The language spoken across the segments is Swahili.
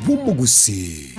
bw'umugusi.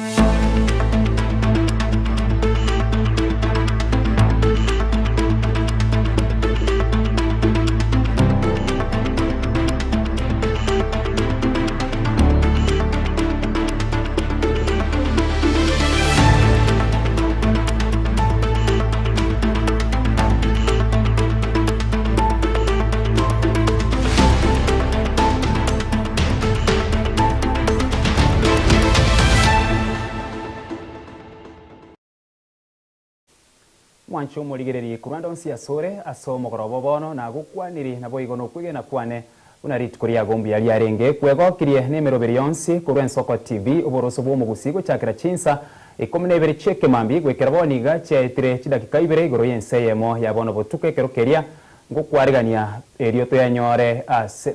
Mwancho murigereri kuranda onsi asore asomo gorobo bono na gukwaniri na boigono kwigena kwane unarit kuria gombi yali arenge kwego kirie nemero berionsi kurwen soko TV uboroso bwo mugusigo cyakira cinsa 12 cheke mambi gwekera boniga cyetire kidakika ibere igoro yenseyemo yabono botuke kerokeria ngukwarigania erio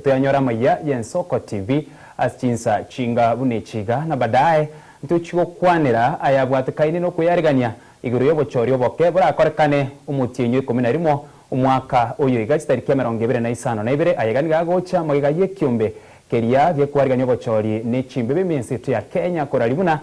toyanyora maya yensoko TV acinsa chinga bunechiga na badaye ntuchigo kwanira ayabwatikaine no kuyarigania iguru yobochori oboke burakorekane umutinyo 11 umwaka uyu igati tariki 25 ayegani gagocha magiga yekyumbe keria bye kwariganya obochori nechimbe beminsi ya Kenya koralibuna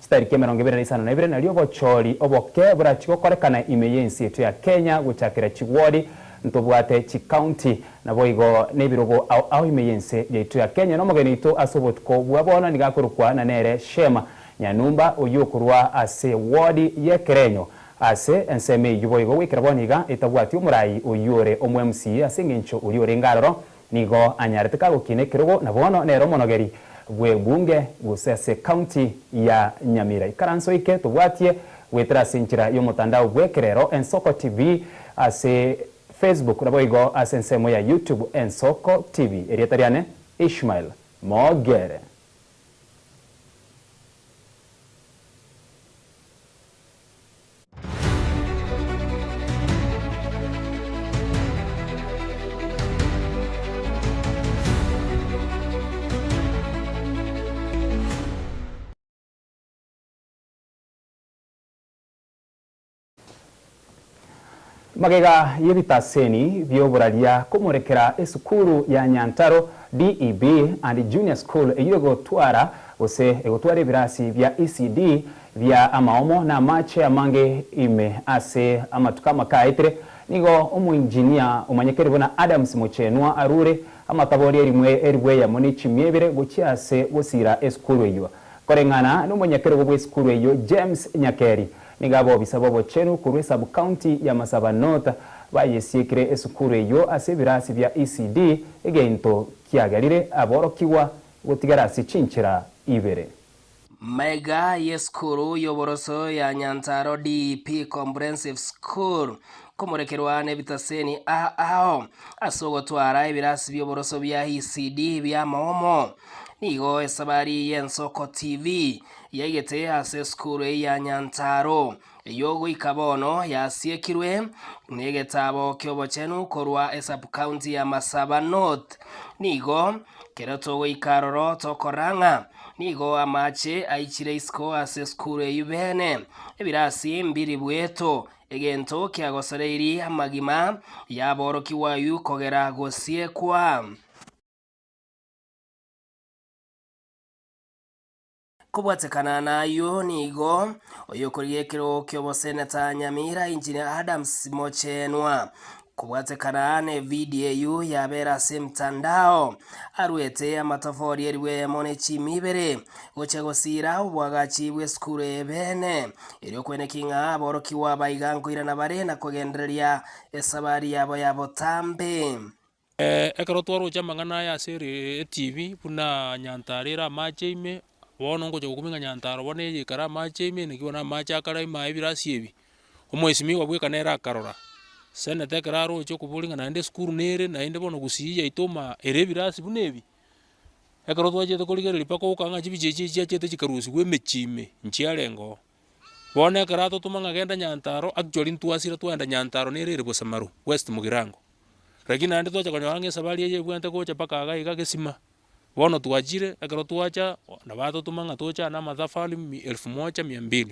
tariki 25 nalyo obochori oboke burachiko korekana imeyensi ya Kenya guchakira chigwori ntobwate chikaunti na boigo nebirogo au imeyensi ya Kenya no mogeni ito asobotko bwabona nigakorukwa na nere shema nyanumba uyukurwa ase wodi yekerenyo ase enseme yuboigo wikiraboniga itabwati umurai uyure omwemsi ase ngincho uriore ngaroro nigo anyareteka gukine kirogo na bono nero monogeri bwe bunge gusese county ya Nyamira ikaranso ike tubwatie wetera sinchira yo mutandao bwekerero Ensoko TV ase Facebook na boigo ase ensemo ya YouTube Ensoko TV erietariane Ishmael Mogere. Magega yebitaseni byoburalia kumurekera esukuru ya Nyantaro DEB and Junior School eyego twara ose egotware birasi bya ECD bya amaomo na mache amange ime ase amatukama kaitre nigo umuinjinia umanyekeri bona Adams Muchenwa arure amatabori erimwe ya monichi miebere guchiase gusira esukuru eyo korengana n'umunyekeri bwo esukuru eyo James Nyakeri nigabo bisabo bochenu kuri sub county ya Masaba North bayesikire esukuru eyo ase birasi bya ECD egento kiagarire aborokiwa gutigarasi cinchira ibere Mega yeskuru yoboroso ya Nyantaro DEP Comprehensive School kumurekerwa nebitaseni aho asogotwara ibirasi byoboroso bya ECD bya maomo nigo esabari Ensoko TV yegete ase skuru ya Nyantaro yogo ikabono yasiekirwe negetabo kyobochenu korwa esub county ya Masaba North nigo keroto ikaroro tokoranga nigo amache aichire isko ase skuru yubene ebirasi mbiri bweto egento kyagosoreiri amagima yaborokiwa yu kogera gosiekwa kubwatekana nayo nigo oyokoriye kiro kyobo seneta Nyamira Engineer Adams Muchenwa kubwatekana ne video yabera se mtandao arwete amatafori eriwe monechi mibere gochegosira ubwagachi bwe skuru ebene ero kwenekinga aborokiwa baigankoira na bare na kugendereria esabari yabo tambe ekero twaro chamangana ya seri TV puna Nyantarira macheime wono ngo kuminga Nyantaro bone yikara macheime nikiona macha kara ima ibirasi ebi omwesimi wabwe kanera karora senete kararo cyo kubulinga na ende skuru nere na ende bono gusiya itoma erebirasi bunebi ekero twaje tokoligera lipako ukanga chibijeje chiachete chikarusi we mechime nchialengo bone karato tumanga genda Nyantaro actually ntwasira twenda Nyantaro nere rebo Samaru West Mugirango lakini ande twacha kanyange sabali ye bwente kocha paka aga gesima bono twajire ekero twacha na bato tumanga tocha na madhafali 1200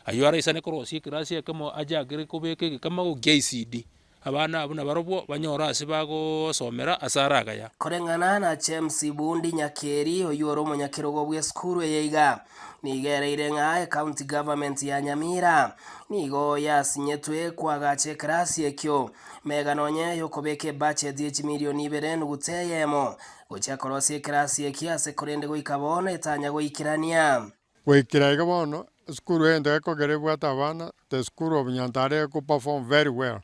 ayora isane korosi kirasi kama aja gere kobeke kama go GCD abana abuna barobwo banyora ase bagosomera asara gaya koreng'ana na James Bundi Nyakeri oyuoro omonyakerogo bwa esukuru eyeiga nigereire ng'a county government ya Nyamira nigo yasinyetwe kwagacha ekarasi ekio mega nonye yokobeka budget ya milioni 2.7 gocha korosia ekarasi eki ase korende goika bono etanya goikirania goikira bono esukuru ende ekogerebwa abana the school of Nyantare ko perform very well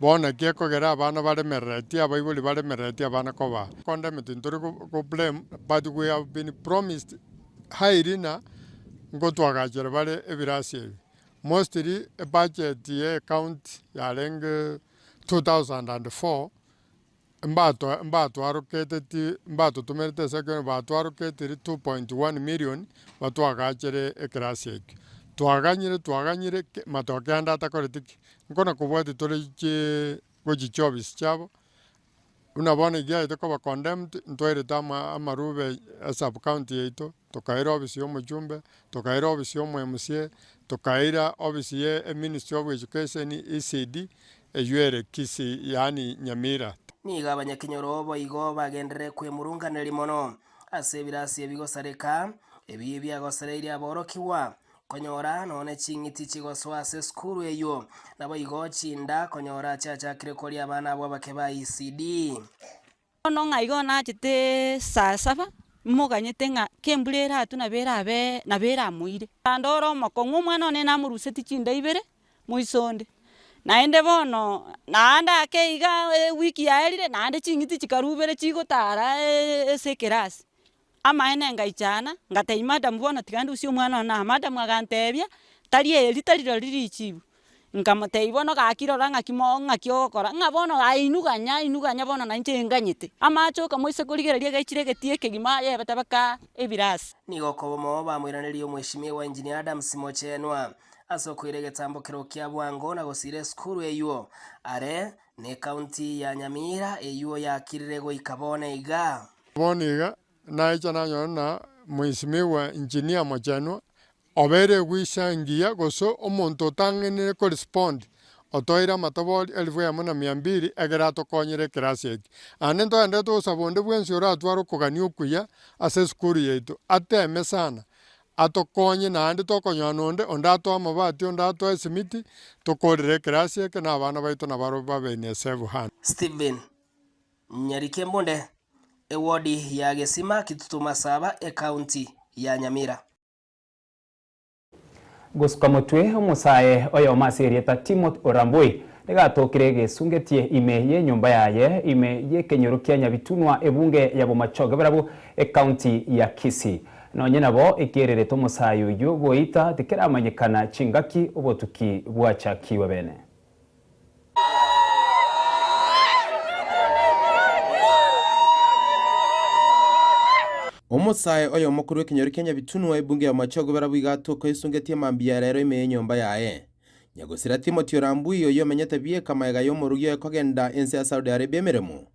bona gekogera abana baremereti abaibuli baremereti abana koba condemned nturi ko blame but we have been promised hairina ngotwagachere bare ebirasi mostly a budget ye count ya lenge 2004 mbato arokete mbato tumerete second mbato arokete 2.1 million batwagachere ekrasi twaganyire matokenda atakoretiki nkona kubwati toleche gojichobis chabo unabona igia itoko ba condemned ntoire tama amarube sub county yeito tokaira obisi omujumbe tokaira obisi omwemusie tokaira obisi ye ministry of education ECD eyuere kisi yani Nyamira niga abanyakinyoro boigo bagendere kwemurunganira mono ase birasi ebigosareka ebi byagosereire aborokiwa konyora none chingiti chigoswa ase skuru eyo nabo igo chinda konyora chachakire kori abana abo bakeba ECD ono ngaigo na chite sasaba muganyete nga kemburera nabera muire andoro mokongu mwana one namuruseti chinda ibere muisonde naende bono naanda keiga wiki yaerire naande chingiti chikarubere chigotara ese kerasi amaene ngaichana ngatei madam bono tigandi usio mwana na madam agantebia tariro ririchibu nkamotei bono gakirora ngakio nga bono inuganya bono nainche nganyete amachoka moise kurigereria gaichire getie kegima ye batabaka ebirasi nigo kobomo bamwiranirie omweshimie wa engineer Adams Mochenwa asokoire getambo kero kia Bwango na gosire skuru eyo are ne county ya Nyamira eyo yakirire goikabone iga boniga naicha nanyona mwishimie wa engineer Mochenwa obere gwishangia goso omonto tangene correspond otoira matoboli 1200 egera tokonyere klasi eki ane ntoende tosabonde bwensi ora atwaro kogani okuya ase skuru yeito ateme sana atokonye naende tokonyana onde atwa amabati onde atwa esimiti tokorere klasi eki na abana baito nabaro babene save hand Steven Nyarike Mbonde ewodi ya Gesima Kitutu Saba county ya Nyamira gusuka mutwe omusaye oyo masirieta Timothy Orambui negatokire gesungetie ime ye nyumba yaye ime ye kenyoro kya Nyabitunwa ebunge ya Bomachoge barabu county ya Kisii nonye nabo ekerere tomusaye uyu goita tekeramanyekana chingaki obotuki bwachakiwe bene omusaye oyo mukuru w'ekinyoro kya Nyabitunwa ebunge ya Bomachoge barabu igatoko isungetie mambia rero ime ye nyumba yaye nyagosira Timothy Orambui oyo menyete bie kamayega yo muruyo ekogenda ense ya Saudi Arabia emeremo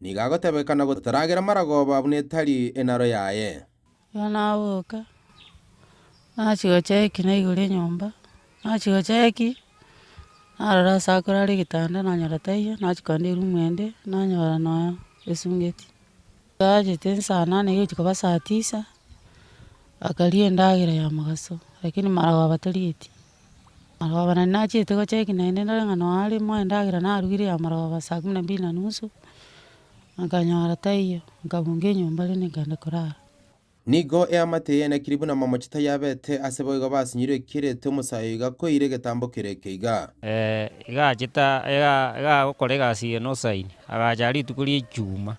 nigagotebekana gotaragera maragoba bunetari enaro yaye nawoka nachigocheki naigure nyumba nachigocheki narora sakora rigitanda nanyora taiyo nachikande rumwende nanyora no esungeti gajete sana ne yitikoba saa 9 akalie ndagira ya magaso lakini maragoba batarieti maragoba na nachite gocheki naende ndangano ali mwendagira narugire ya maragoba saa 12:30 akanyora taiyo ngabunge nyumba rene nganda korara nigo eamateye na kiribu na mamochita yabete aseboigo basinyire kirete omusayo igakoire getambo kirekeiga igachita gukorega sie no sign agachari tukuri chuma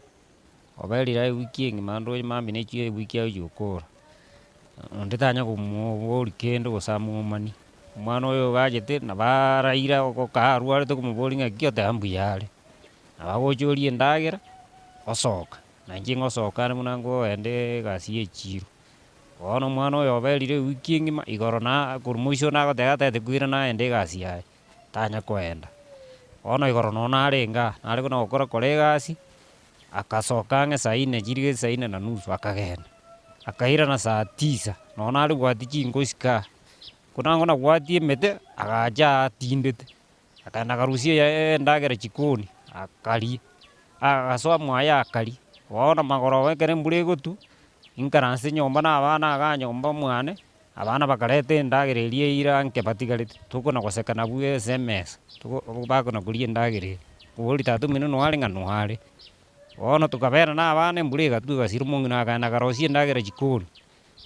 oberira wiki ngimando mambi ne chie wiki yukora ndetanya kumubori kendo gosamumani mwana oyo gajete na baraira gokaru ari tukumubori ngakiote ambu yale abagochorie ndagera osoka na njingo soka munango ende gasi echiro ono mwana oyo oberire wiki ngima igorona kurumuisho na gotega kwira na ende gasi yae tanya kwenda ono igorona narenga nari kuna gukora kolegasi akasoka nge saa 4 jirige saa 4:30 akagenda akaira na saa 9 nona ari gwati chingo sika kuna ngona gwati mete agaja tindete akaenda karusia endagera jikoni akari agasoa mwaya akari wona magoro wekere mbure gutu inkaranse nyomba na abana aganyomba mwane abana bakarete ndagererie ira nke batigarite tuko na gosekana bu SMS tuko bako na kurie ndagere uri tatu minu no ari ngano hari wona tukabera na abana mbure gatu gasiro mungu na kana garosie ndagere jikoni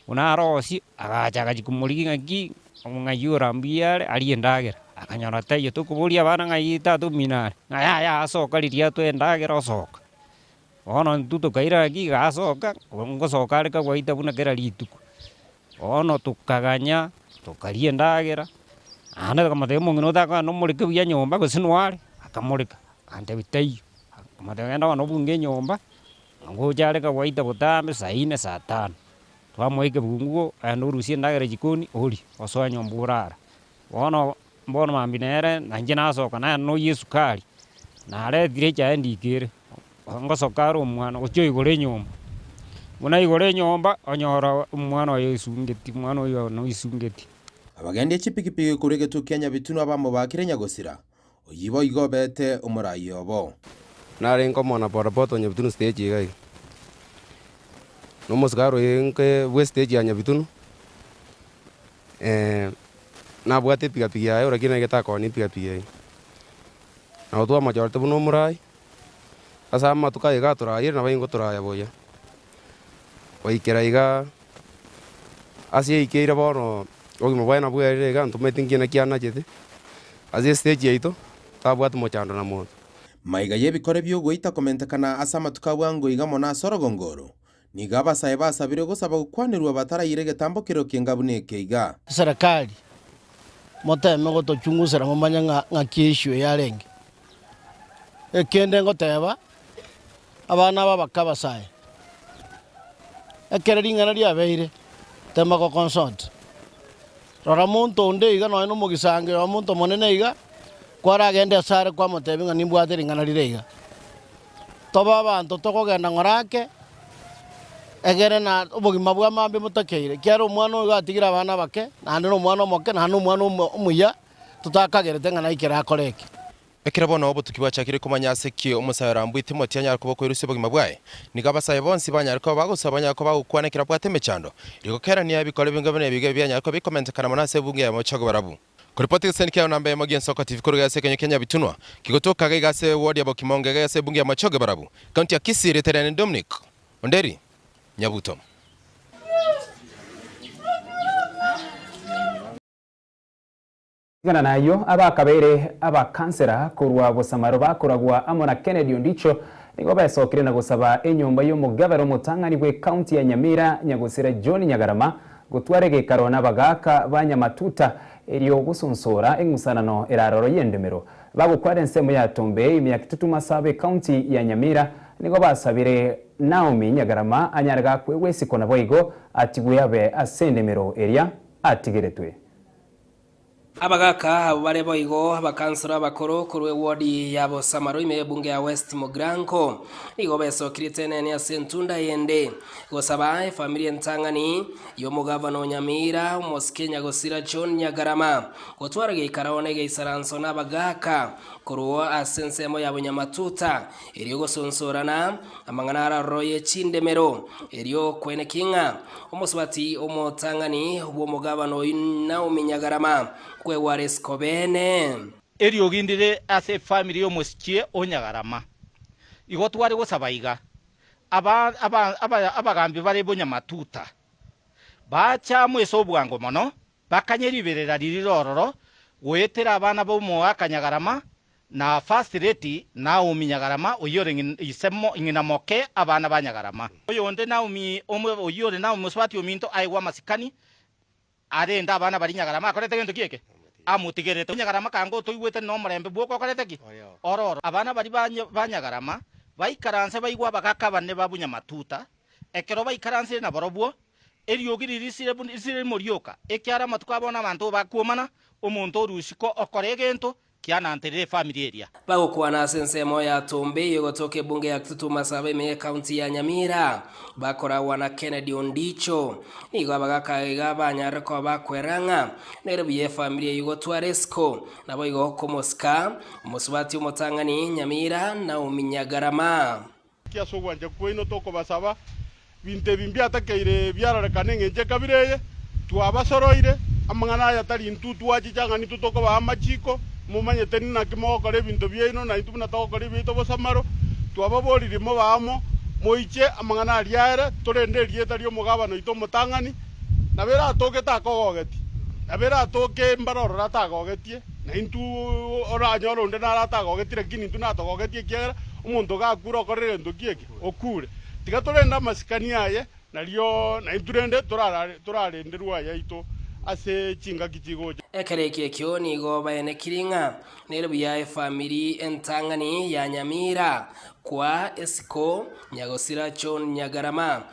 una rosi agacha gajikumuri ngaki ngayura mbiare ari ndagera akanyora tayo tukuburia abana ngayita tuminare ngaya asoka riria twendagera osoka ono ntuto kaira ki gasoka ngosoka reka gwaita buna kera rituko ono tukaganya tukarie ndagera ana kamate mungu taka no murike bya nyomba gusinware akamurika ande bitayo kamate ngenda no bunge nyomba ngo jareka gwaita butambe saa 4 saa 5 twamoike bungu anurusie ndagera jikoni uri osoa nyomburara ono mbono mambinere nanje nasoka na no yesukari na rethire cha ndikire ngosokaro mwana ucho igore nyomba muna igore nyomba onyora mwana wa isungeti mwana uyo no isungeti abagendi chipikipiki kuregetu Kenya Bitunu abamo bakire Nyagosira oyibo igobete umurayobo narengo mona bodaboda Nyabitunu stage igai no mosgaro yenke west stage ya Nyabitunu na bwate pikapiki yayo lakini ngetaka ni pikapiki na utwa majorte buno murai asa matuka iga turayira na baingo turaya boya waikera iga asie ikeira bono ogimo bwana bwere iga ntumetingi na kiana jete asie stage yaito tabwate mochando na moto maiga yebikore byo goita komentakana asa matuka bwango iga mona sorogongoro niga basaye basabire gusaba gukwanirwa batarayire getambokero kingabuneke iga serikali moteme gotochungusira mumanya nga kiishu yarenge ekende ngoteba abana babakabasaye ekere ringana ria beire tema ko consult rora muntu onde iga no mugisange wa muntu monene iga kwara agende sare kwa motebe nga nimbwate ringana rirega toba abantu tokogenda ngorake egere na ubugima bwa mambe mutakeire kiaro umwana uyo atigira abana bake na ndi no mwana moke na no mwana umuya tutakagerete ngana ikira akoreke ekira bono obutuki bwachakire kumanya seki umusayara mbwite moti anya kubo kwirusi bugima bwaye nigabasaye bonsi banyariko bagusabanya ko bagukwanekira bwateme chando riko kera ni abikole bingabane bige byanyariko bikomenta kana manase bunge ya mochago barabu kuripoti senki ya namba ya Magian Soko TV kuruga se Kenya Bitunwa kigotoka gase wodi ya Bokimonge gase bunge ya mochago barabu kaunti ya Kisii Terene Dominic Onderi Nyabuto Gana nayo abakabeire abakansera kurwa busamaro bakoragwa amona Kennedy Ondicho nigo besokire na gusaba enyomba yo mugabero mutangani gwe county ya Nyamira Nyagosira John Nyagarama gutwarege karona bagaka banyamatuta eriyo gusunsora engusanano eraroro yendemero bagukware nsemo ya Tombe imyaka 3 masabe county ya Nyamira nigo basabire Naomi Nyagarama anyarga kwegwe sikona boigo atiguyabe asendemero area atigeretwe abagaka abo bare boigo abakansura bakoro kurwe wodi ya Bosamaro ime bunge ya West Mogranko nigo besokire tenene ya Sentunda yende gosaba familia ntangani yo mugavano Nyamira Umosike Nyagosira John Nyagarama gotwarage ikarone ge isaranso n'abagaka kurwa asensemo ya Bunyamatuta eriyo gosonsorana amangana roye chindemero eriyo kwene kinga umusubati umotangani wo mugavano Naomi Nyagarama kwe wares kobene eriyo gindire ase family yo Mosikie Onyagarama igotware gosabaiga abagambi bare Bunyamatuta bacha mweso bwango mono bakanyeriberera ririrororo gwetera abana bo mu Akanyagarama na first lady Naomi Nyagarama uyore isemo ingina moke abana banyagarama oyonde Naomi omwe uyore Naomi muswati ominto aiwa masikani arenda abana bari Nyagarama akorete gento kieke amutigerete Nyagarama kango toigwete no murembe bwoko akorete ki ororo abana bari banyagarama baikaranse baigwa bagaka bane babunyamatuta ekero baikaranse na borobwo eriogiririsire murioka ekyara matukabona abantu bakuomana omuntu orusiko okorege gento kiana antere family area bagokuwa na sensemo ya Tumbi yogotoke bunge ya Kitutu Masabe me county ya Nyamira bakoragwa na Kennedy Ondicho nigo bagakaiga banyareko bakweranga nerebuye family yugotwaresco nabo igo komoska musubati umutangani Nyamira na uminyagarama kiasogwanje kwino toko basaba binte bimbi atakeire byararekane ngenje kabireye twabasoroire amangana ya tari ntutu wajijanga nitutoko ba amachiko mumanye teni na kimokore bintu byino na itu na tokore bito bosamaro twababorire mo bamo moiche amangana aliare torende rieta ryo mugabano ito mutangani na bera atoke takogogeti na bera atoke mbaroro ratagogetie na intu ora nyoro nde na ratagogetire kini tu na togogetie kiera umuntu gakura okorere ndukieke okure tiga torenda masikani aye na ryo na iturende turarenderwa ya ito ase chinga kichigoja ekereke kioni go bayene kiringa nere buya family entangani ya Nyamira kwa esiko nyagosira chon nyagarama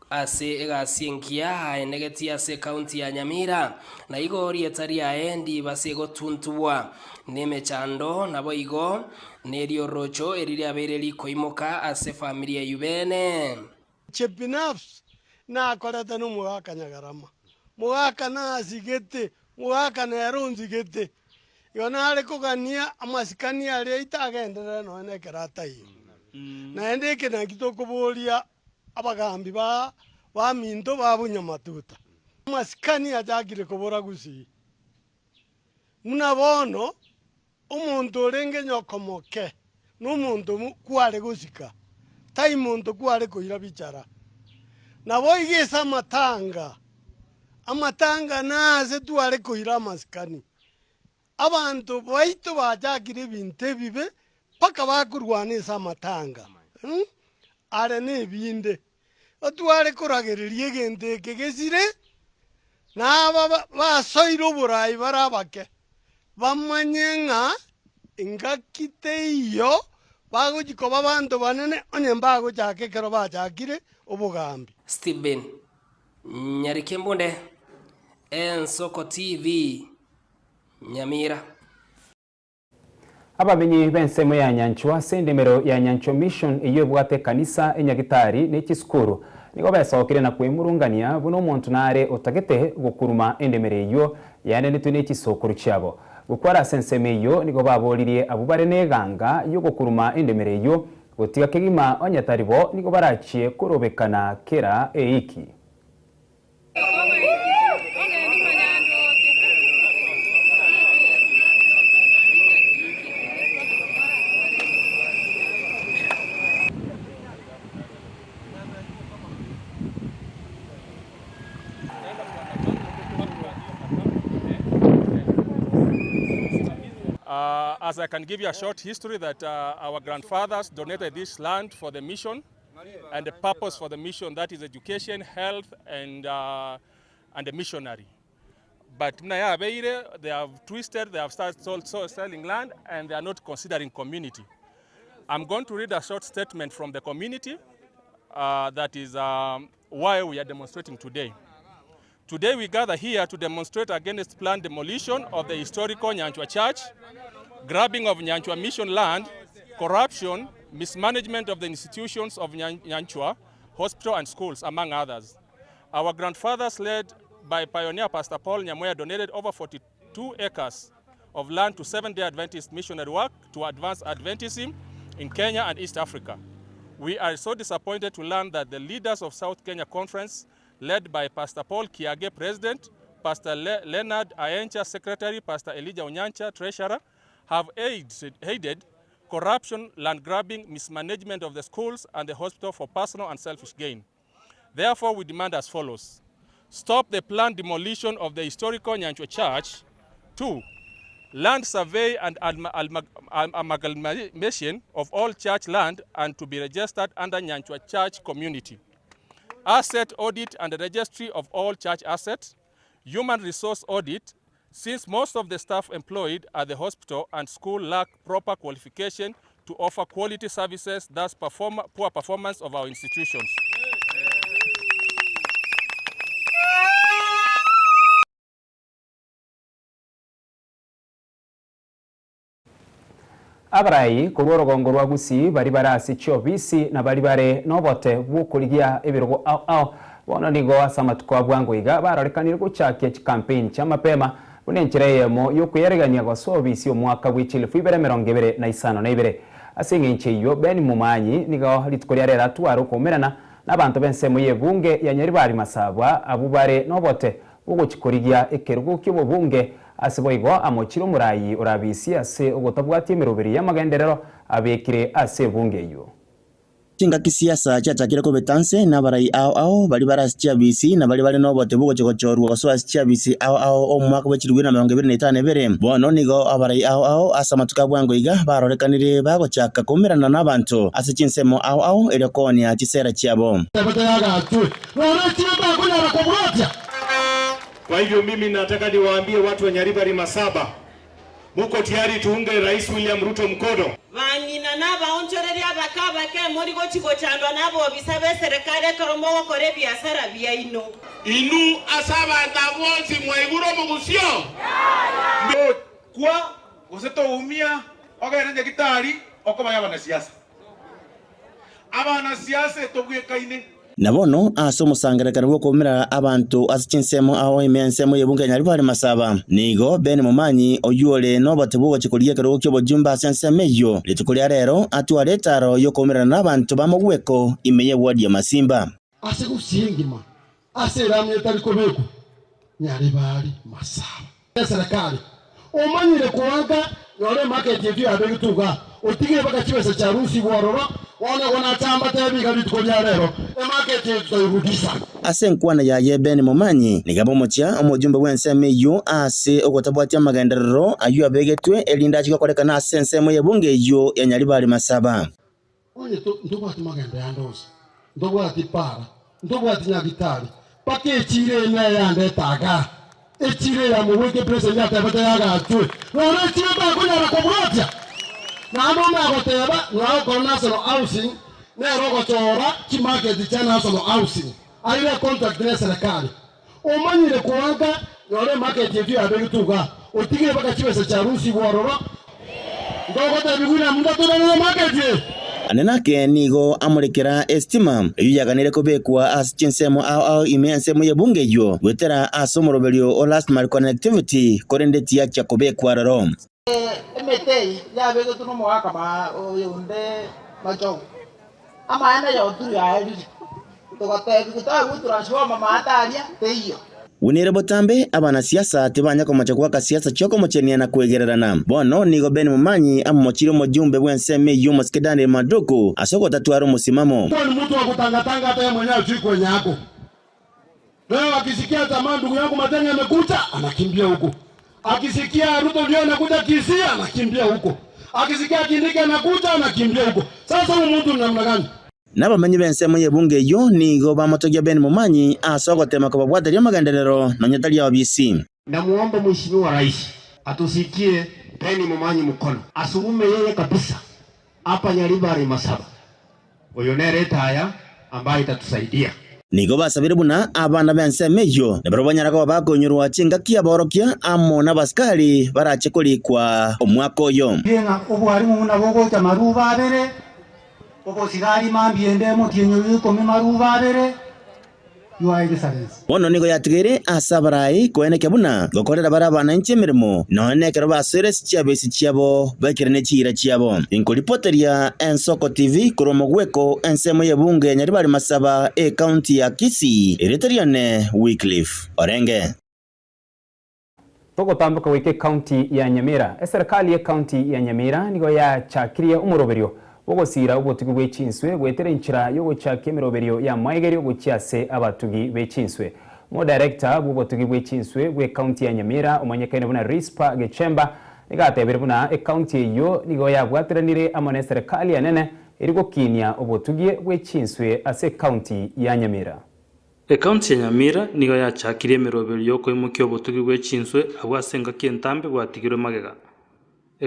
ase egasienkia enegeti ase county ya Nyamira na igori etari aendi basego tuntuwa neme chando nabo igo nerio rocho eriri abereri koimoka ase family ya Yubene chepinafs na koreta no mwaka Nyagarama mwaka na asigete mwaka na yarunzigete yona ale kugania amasikani ale itagendera no ne karata yi na ndeke na kitoko bolia abagambi ba minto babunyamatuta amasikani ajagire kubora gusi muna bono umuntu renge nyokomoke n'umuntu kware gusika tai muntu kware kuira bicara nabo igisa amatanga naze tuare kuira masikani abantu baitu bajagire binte bibe paka bakurwanisa amatanga are ne binde otuare kuragiririe gente kegesire na basoiro burayi barabake bamanyenga ingakite iyo bagujikoba abantu banene onye mbago jake kero bajakire obugambi Stephen Nyarikembonde Ensoko TV Nyamira abamenyi bensemo ya Nyanchwa sendemero ya Nyancho Mission iyo bwate kanisa enyagitari n'ekisukuru nigo besokire na kwemurungania buno omuntu nare otagete gukuruma endemere iyo yane nitune ekisukuru cyabo gukora senseme iyo nigo baboririe abubare neganga yo gukuruma endemere iyo gotiga kegima onyataribo nigo barachiye kurobekana kera eiki As I can give you a short history that our grandfathers donated this land for the mission and the purpose for the mission, that is education, health, and a missionary. But they have twisted, they have started selling land, and they are not considering community. I'm going to read a short statement from the community that is why we are demonstrating today. Today we gather here to demonstrate against planned demolition of the historical Nyanchwa Church, grabbing of Nyanchwa Mission land, corruption, mismanagement of the institutions of Nyanchwa, hospital and schools, among others. Our grandfathers, led by pioneer Pastor Paul Nyamoya, donated over 42 acres of land to Seventh-day Adventist missionary work to advance Adventism in Kenya and East Africa. We are so disappointed to learn that the leaders of South Kenya Conference, led by Pastor Paul Kiage, President, Pastor Leonard Ayencha, Secretary, Pastor Elijah Onyancha, Treasurer, have aided corruption, land grabbing, mismanagement of the schools and the hospital for personal and selfish gain. Therefore, we demand as follows: stop the planned demolition of the historical Nyanchwa Church. 2. Land survey and amalgamation of all church land and to be registered under Nyanchwa Church community. Asset audit and the registry of all church assets. Human resource audit, since most of the staff employed at the hospital and school lack proper qualification to offer quality services, thus poor performance of our institutions. abarai kurwa rugongo rwa Gusii bari barasi chiobisi na bari bare nobote bukurigia ebirogo ao bono nigo asamatuko bwango iga barorekanire guchakia campaign cha mapema bunenchireyemo yokuyeregania gwasobisi omwaka w'echilifu 2022 asingenche iyo Ben Mumanyi nigo litikoria rera twaro kumerana n'abantu bensemo yebunge ya Nyaribari Masaba abubare nobote buguchikorigia ekerugo ky'obubunge asiboigo amochiro murayi orabisi ase ogotabwati emiroberi y'amagenderero abekire ase bunge iyo Chinga kisiasa chatakire ko betanse na barai ao bali barasitia bisi na bali nobote bugochogochorwa gosoasitia bisi ao omwaka w'echirugwina 2025 bono nigo abarai ao asamatuka bwango iga barorekanire bagochaka kumirana n'abantu ase chinsemo ao erekonia chisera chiabo. Kwa hivyo mimi nataka niwaambie watu wa Nyaribari Masaba, muko tayari tuunge Rais William Ruto mkono? Vangina na baonchoreria bakaba ke muri go chiko chandwa nabo bisabe serikali karomo kore biashara bia ino asaba ndavozi mwaiguro mugusio ndo kwa useto umia ogeranje kitari okobaya bana siasa abana siasa togwekaine Nabono asomusangerekana gwokomera abantu asichinsemo aho imensemo yebunge Nyaribari Masaba nigo Ben Mumanyi oyuole nobote bugochikoria kerugo ky'obujumba asensemeyo litukolia rero atwaretaro yokomera n'abantu bamogweko imeye wadi ya Masimba ase gusingima ase ramye tariko beku Nyaribari Masaba serikali omanyire kuwanga yore market yetu abegituga otigire baka kibesa cha rusi bororo ona tamba tebiga litukolia rero market yetu asenkwana ya Ben Mumanyi nigabo mochia omujumbe wensemeyo ase ogotabwati amagenderero ayu abegetwe elinda chikokorekana asensemo yebunge yo ya Nyaribari Masaba onye ndobwati magende yandoze ndobwati para ndobwati nyagitari pakechire nya yande taga echire ya muweke president yatabata yaga atwe nore chire ba kunyara kobrotya na ndo magoteba na ko national housing na rogo chora ki market cha national housing aile contract na serikali omanyire kuwanga nore market yetu abegituga otigire baka kibesa cha rusi bororo ndogote biguna mundatona na market anenake nigo amurekera estima yuyaganire kubekwa asichinsemo ao imensemo yebunge yo wetera asomoroberio o last mile connectivity korendeti ya kubekwa raro emetei ya bego tuno mwaka ma oyunde macho ama enda ya oturu ya eli togote kutoa kutransform mama atalia teyo Winire botambe abana siasa tibanya ko macho kwa siasa choko mochenia na kwegererana bono nigo Ben Mumanyi amochiro mojumbe bwenseme yumo skedani maduku asoko tatuaro musimamo ni mtu wa kutangatanga hata yeye mwenyewe tu kwenye yako leo akisikia tamaa ndugu yangu Matenya amekuja anakimbia huko akisikia Ruto ndio anakuja Kisia anakimbia huko akisikia Kindiki anakuja anakimbia huko sasa huyu mtu namna gani Nabamenyi bensemo yebunge yo nigo bamotogia Ben Mumanyi asogotema ko babwateri amagenderero na nyatali ya BC. Namuomba Mheshimiwa Rais atusikie Ben Mumanyi mkono asugume yeye kabisa hapa Nyaribari Masaba oyonere taya ambayo itatusaidia nigo basabire buna abana bensemeyo nabaro banyarako bakonyurwa chinga kia borokia amo nabaskali barachekolikwa omwaka oyo yenga obwari mu nabogo cha maruba abere Opo sigari mambiende mo tienyo komi maruba abere Your Excellency. Bono nigo yatigere asabarai koeneke buna gokorera barabana nchemirimo none kero basere chiabesi chiabo bakirene chira chiabo inkolipoteria Ensoko TV kuromogweko ensemo yebunge ya Nyaribari Masaba county ya Kisii Eritreane Wycliffe Orenge Togo tambuka wike county ya Nyamira serikali ya county ya Nyamira nigo ya chakirie umuroberio Ogosira ubotugi bw'echinswe gwetere inchira yo guchaka emiroberio ya maigerio guchiase abatugi b'echinswe mo director bw'ubotugi bw'echinswe bwe county ya Nyamira omanyekaine buna Rispa Gechemba igatebere buna county yo nigo yabwateranire amane serikali yanene iri gukinia ubotugi bw'echinswe ase county ya Nyamira county ya Nyamira nigo yachakirie emiroberio ko imukyo ubotugi bw'echinswe abwasenga kientambe bwatigirwe magega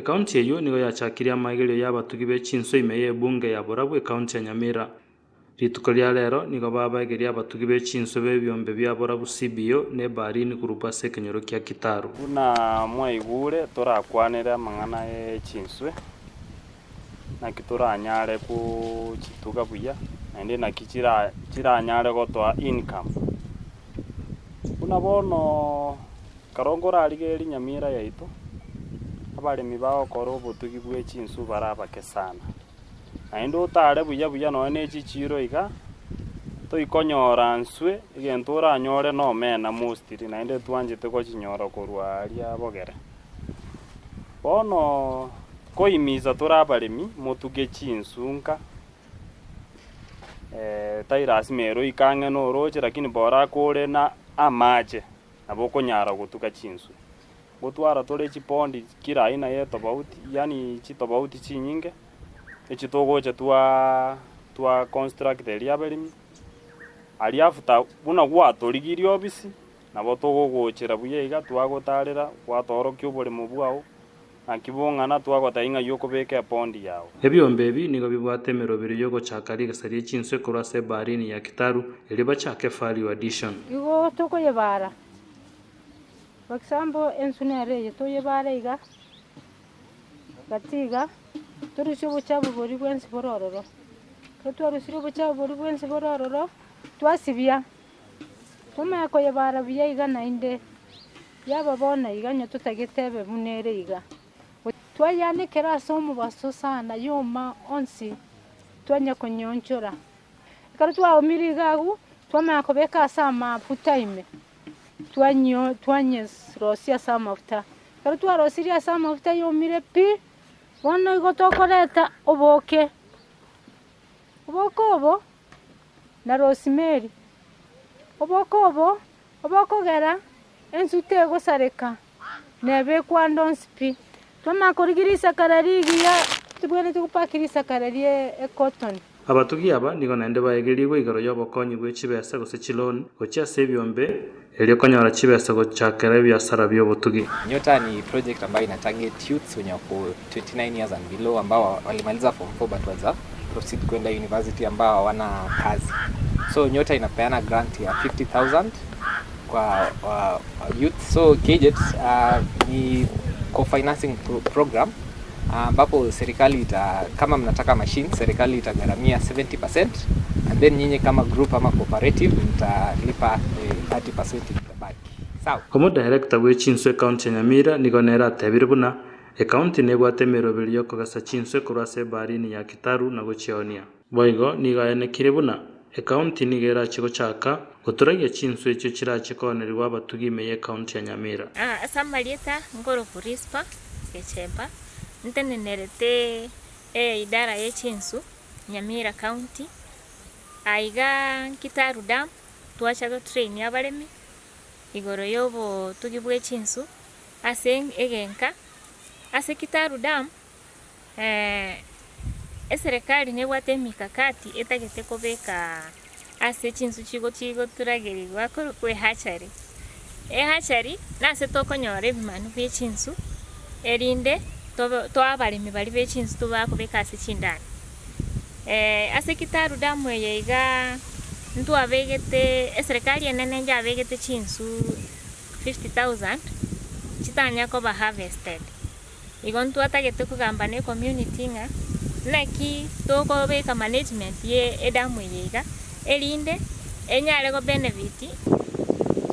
county eyo nigo yachakirie amaigerio y'abatugi b'echinswe imeye bunge ya Borabu county ya Nyamira rituko lya lero nigo babaigeria abatugi b'echinswe b'ebyombe bya Borabu CBO ne barini kurupa se kenyoro kya Kitaru buna mwaigure torakwanira mang'ana y'echinswe na kitura nyare ku chituga buya ende na kichira nyare gotwa income una bono karongora aligeri Nyamira yaito abalemi bao koro botugi bwe chinsu barabake sana ende utare buya no ne chichiro iga to ikonyora nswe igentura nyore no mena mustiri ende twanjite ko chinyoro korwa aria bogere bono koimiza turabalemi motuge chinsunka tairasi mero ikange no roche lakini bora kore na amaje naboko nyara gutuka chinsu gutwara tore chipondi kira aina ye tofauti yani chitofauti chinyinge echitogoche twa construct area belimi aliafuta buna gwatorigirio obisi nabo togogochera buye iga twagotarera gwatorokyo bole mubwao akibongana twagotainga yokobeka pondi yao ebyombe ebi nigo bibwatemero biri yo gochakari gasari chinswe korase barini ya Kitaru eri bachake value addition igo tokoyebara for example ensunere toyebara iga gatiga turusho buchabu bori bwensi borororo twarusiro buchabu bori bwensi borororo twasibia tuma koyebara biya iga nainde yaba bona iga nyo tutagitebe bunere iga twayane kera somo baso sana yoma onsi twanya konyonchora karo twa omirigagu twama kobeka sama putaime twanye rosia sama futa karo twa rosiria sama futa yomire pi wono igotokoreta oboke obokobo na rosemary obokobo obokogera ensute gosareka nebe kwandonspi toma korigirisa kararigia tubone tukupakirisa kararie cotton abatugi aba nigo nende baegeriwe igaro yobokonyi bwe chibesa gose chiloni gocha sebyombe elio konyora chibesa gochakera biashara byobotugi. Nyota ni project ambayo ina target youths wenye wako 29 years and below ambao walimaliza form 4 but waza proceed kwenda university ambao hawana kazi. So Nyota inapeana grant ya 50,000 kwa youth. So KJET ni co-financing program ambapo serikali kama mnataka machine serikali itagharamia 70% and then nyinyi kama group ama cooperative mtalipa 30% itabaki. Sawa. Komo director we Chinswe County Nyamira nigonera tebiribuna account nebwatemero bilyo kogasa Chinswe kurase barini ya Kitaru na gochionia. Boigo nigaene kiribuna account nigera chiko chaka guturagia Chinswe cyo kirachikoneriwa batugime ye county ya Nyamira. Asamalieta ngoro kurispa kechemba ntenenerete idara ya Chinsu Nyamira County aiga Kitaru dam twachaga train yabaremi igoro yobo tugibwe Chinsu ase egenka ase Kitaru dam serikali nebwate mikakati etagete kobeka ase Chinsu chigo turagerirwa kwe hachari hachari nase tokonyore bimanu bye Chinsu erinde abalimi bali be Chinsu tubakobeka ase chindani ase Kitaru damu yeiga ntu abegete serikali enene nja abegete Chinsu 50,000 chitanya ko ba harvested igontu atagete kugamba ne community nga naki toko beka management ye edamu yeiga erinde enyale go benefit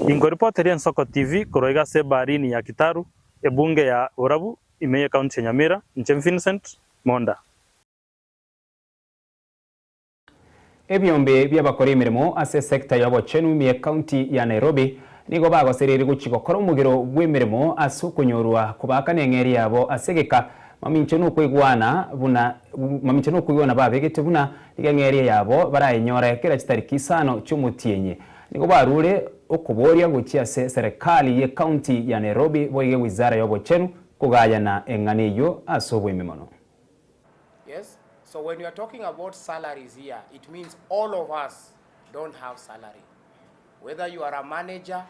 Ingo reporter ya Nsoko TV koroiga se barini ya Kitaru ebunge ya Orabu imeye county ya Nyamira Nchem Vincent Monda. Ebyombe by'abakora imirimo ase sector y'abochenu imeye county ya Nairobi nigo bagoserere guchigokora umugiro gw'imirimo asukunyorwa kubaka nengeri yabo asegeka maminche no kwigwana babegete buna igengeri yabo barayinyora kera kitariki isano cy'umutienye nigo barure okuboria guchia se serikali ye county ya Nairobi boige wizara y'abochenu kugayana enganiyo asobwe mimono. Yes, so when you are talking about salaries here, it means all of us don't have salary. Whether you are a manager,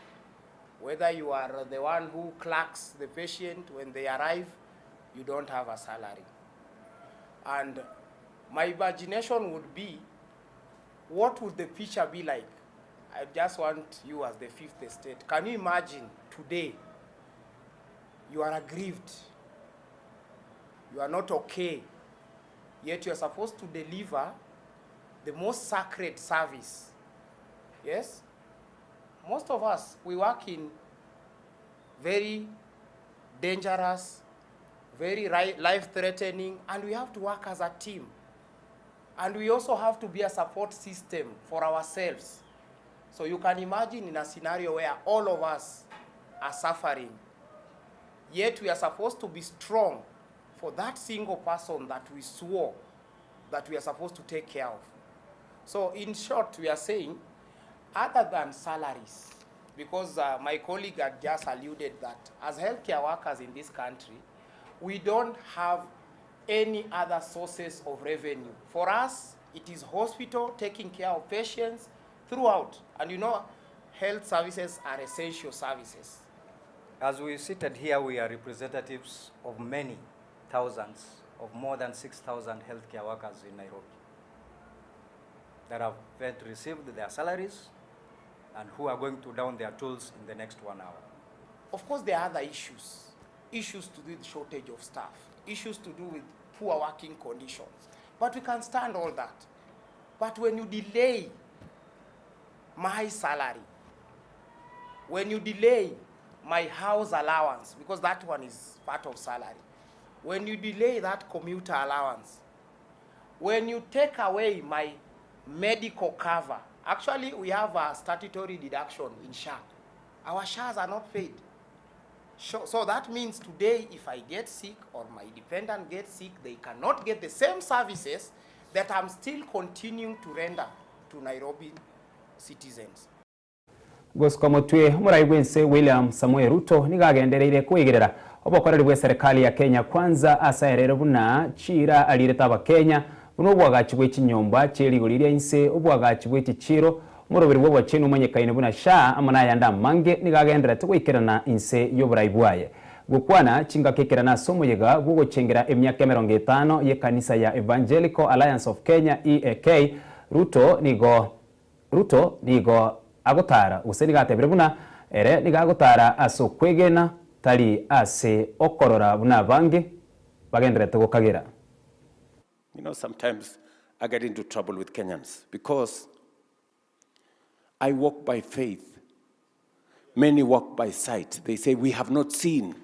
whether you are the one who clerks the patient when they arrive, you don't have a salary. And my imagination would be, what would the picture be like? I just want you as the fifth estate. Can you imagine today, you are aggrieved, you are not okay, yet you are supposed to deliver the most sacred service. Yes? Most of us, we work in very dangerous, very life-threatening, and we have to work as a team. And we also have to be a support system for ourselves. So you can imagine in a scenario where all of us are suffering, yet we are supposed to be strong for that single person that we swore that we are supposed to take care of. So in short, we are saying, other than salaries, because my colleague had just alluded that as healthcare workers in this country, we don't have any other sources of revenue. For us, it is hospital taking care of patients throughout. And you know, health services are essential services. As we seated here, we are representatives of many thousands, of more than 6,000 healthcare workers in Nairobi that have yet received their salaries and who are going to down their tools in the next 1 hour. Of course, there are other issues. Issues to do with shortage of staff, issues to do with poor working conditions. But we can stand all that. But when you delay my salary, when you delay my house allowance, because that one is part of salary, when you delay that commuter allowance, when you take away my medical cover, actually we have a statutory deduction in SHA. Our SHAs are not paid. So that means today if I get sick or my dependent gets sick, they cannot get the same services that I'm still continuing to render to Nairobi citizens. Goskomotwe muraiwense William Samuel Ruto nigagendereire kwigerera obokoreri bwe serikali ya Kenya kwanza asaerere buna chira alireta abakenya buno bwagachi bwe kinyomba cyerigurira inse obwagachi bwe kiciro muroberi bwo cyenu umenyekaine buna sha amana yanda mange nigagendera twikirana inse y'oburayi bwaye gukwana chingakekerana somoyega gugo chengera emyaka 50 ye kanisa ya Evangelical Alliance of Kenya EAK Ruto nigo agotara useni gatebere buna ere nigagotara aso kwegena tali ase okorora buna bange bagendere tugokagira. You know, sometimes I get into trouble with Kenyans because I walk by faith. Many walk by sight. They say, we have not seen.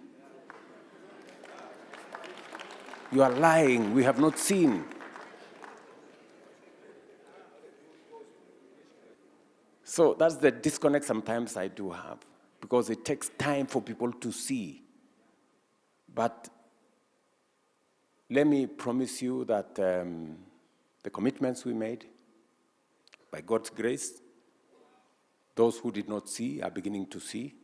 You are lying. We have not seen. So that's the disconnect sometimes I do have, because it takes time for people to see. But let me promise you that the commitments we made, by God's grace, those who did not see are beginning to see.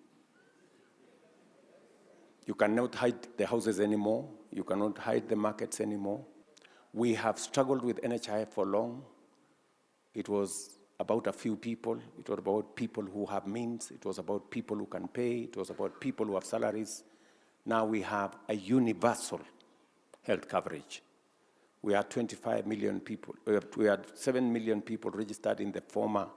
You cannot hide the houses anymore. You cannot hide the markets anymore. We have struggled with NHIF for long. It was about a few people. It was about people who have means. It was about people who can pay. It was about people who have salaries. Now we have a universal health coverage. We are 25 million people. We had 7 million people registered in the former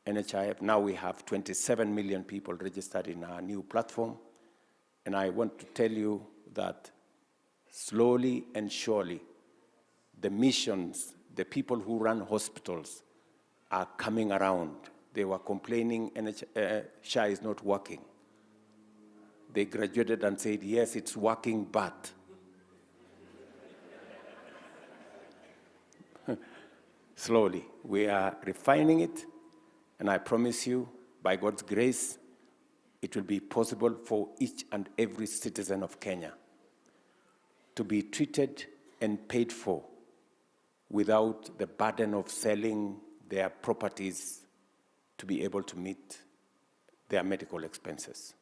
NHIF. Now we have 27 million people registered in our new platform. And I want to tell you that slowly and surely, the missions, the people who run hospitals are coming around. They were complaining SHA is not working. They graduated and said, yes, it's working, but. Slowly, we are refining it, and I promise you, by God's grace, it will be possible for each and every citizen of Kenya to be treated and paid for without the burden of selling their properties to be able to meet their medical expenses.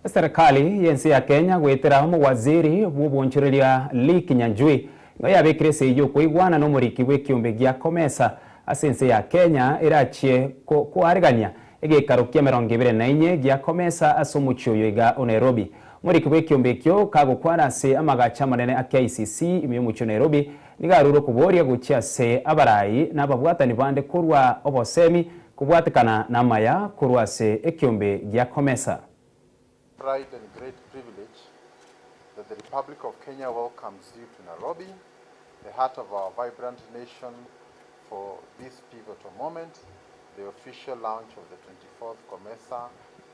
Serikali yensi ya Kenya gwetera mu waziri w'ubunchiriria Lee Kinyanjui ngayabekire seyo kuigwana no muriki w'ekiumbe gya komesa asense ya Kenya irachie kuarigania egekaro kia 24 gya komesa asomuchoyo iga Nairobi muriki w'ekiumbe kyo kagukwana se amagacha manene a KICC imyemucho Nairobi nigaruro kuboria gucia se abarayi n'ababwatani bande kurwa obosemi kubwatikana na maya kurwase ekiombe gya Komesa. Pride and great privilege that the Republic of Kenya welcomes you to Nairobi, the heart of our vibrant nation, for this pivotal moment, the official launch of the 24th COMESA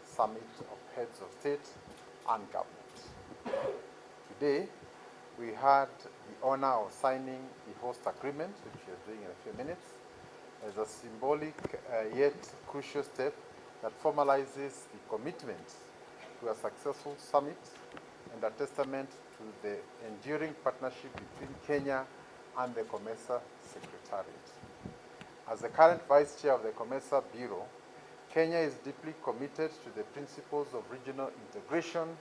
Summit of Heads of State and Government. Today, we had the honor of signing the host agreement, which we are doing in a few minutes, as a symbolic yet crucial step that formalizes the commitment to a successful summit and a testament to the enduring partnership between Kenya and the COMESA Secretariat. As the current Vice Chair of the COMESA Bureau, Kenya is deeply committed to the principles of regional integration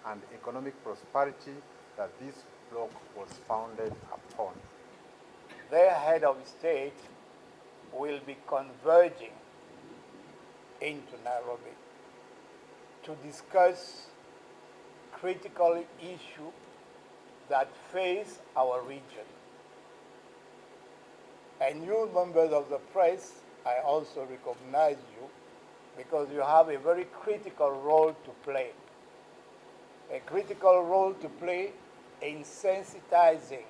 and economic prosperity that this bloc was founded upon. Their head of state will be converging into Nairobi to discuss critical issues that face our region. And you members of the press, I also recognize you because you have a very critical role to play. A critical role to play in sensitizing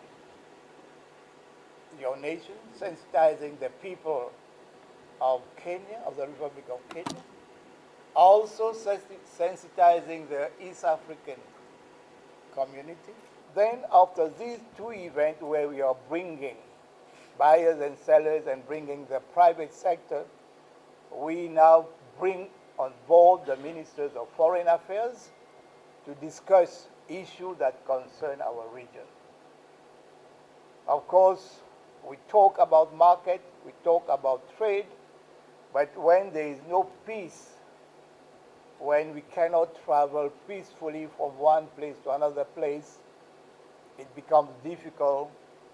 your nation, sensitizing the people of Kenya, of the Republic of Kenya, also sensitizing the East African community. Then after these two events where we are bringing buyers and sellers and bringing the private sector, we now bring on board the ministers of foreign affairs to discuss issues that concern our region. Of course, we talk about market, we talk about trade, but when there is no peace, when we cannot travel peacefully from one place to another place, it becomes difficult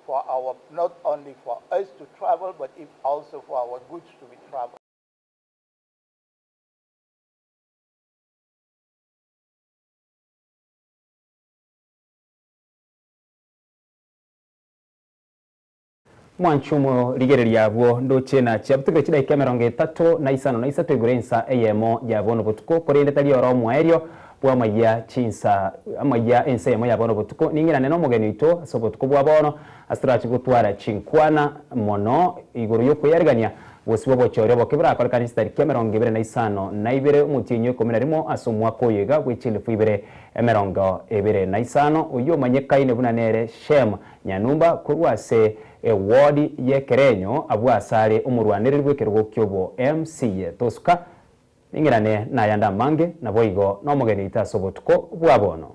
for our, not only for us to travel, but also for our goods to be traveled. Mwanchumo ligereria abo ndochena chabutugire chidaika 35 igurensa eyemo yabono butuko korende tali oro mwerio bwa maya chinsa amaya ense yemo yabono butuko ningirane no mugeni ito sobotuko bwa bono astrachi gutwara chinkwana mono iguru yo kuyarigania bosibo bochore bokebra akora kanisa tariki 25 na ibere umutinyo komenarimo asomwa koyega gwichilifu ibere 25 uyo manyekaine bunanere Shem Nyanumba kurwase ward ye Kerenyo abwasare umurwanire rwekero kyobo MCA tosuka ingirane na yanda mange na boigo no mugeni itasobotuko bwabono.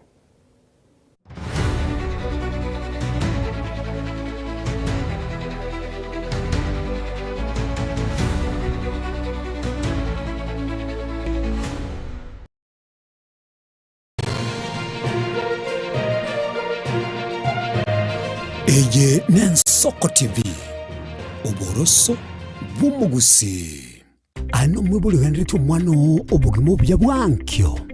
Eye Nensoko TV oboroso bumugusi ano mwebuli henritu mwano obugimo bya bwankyo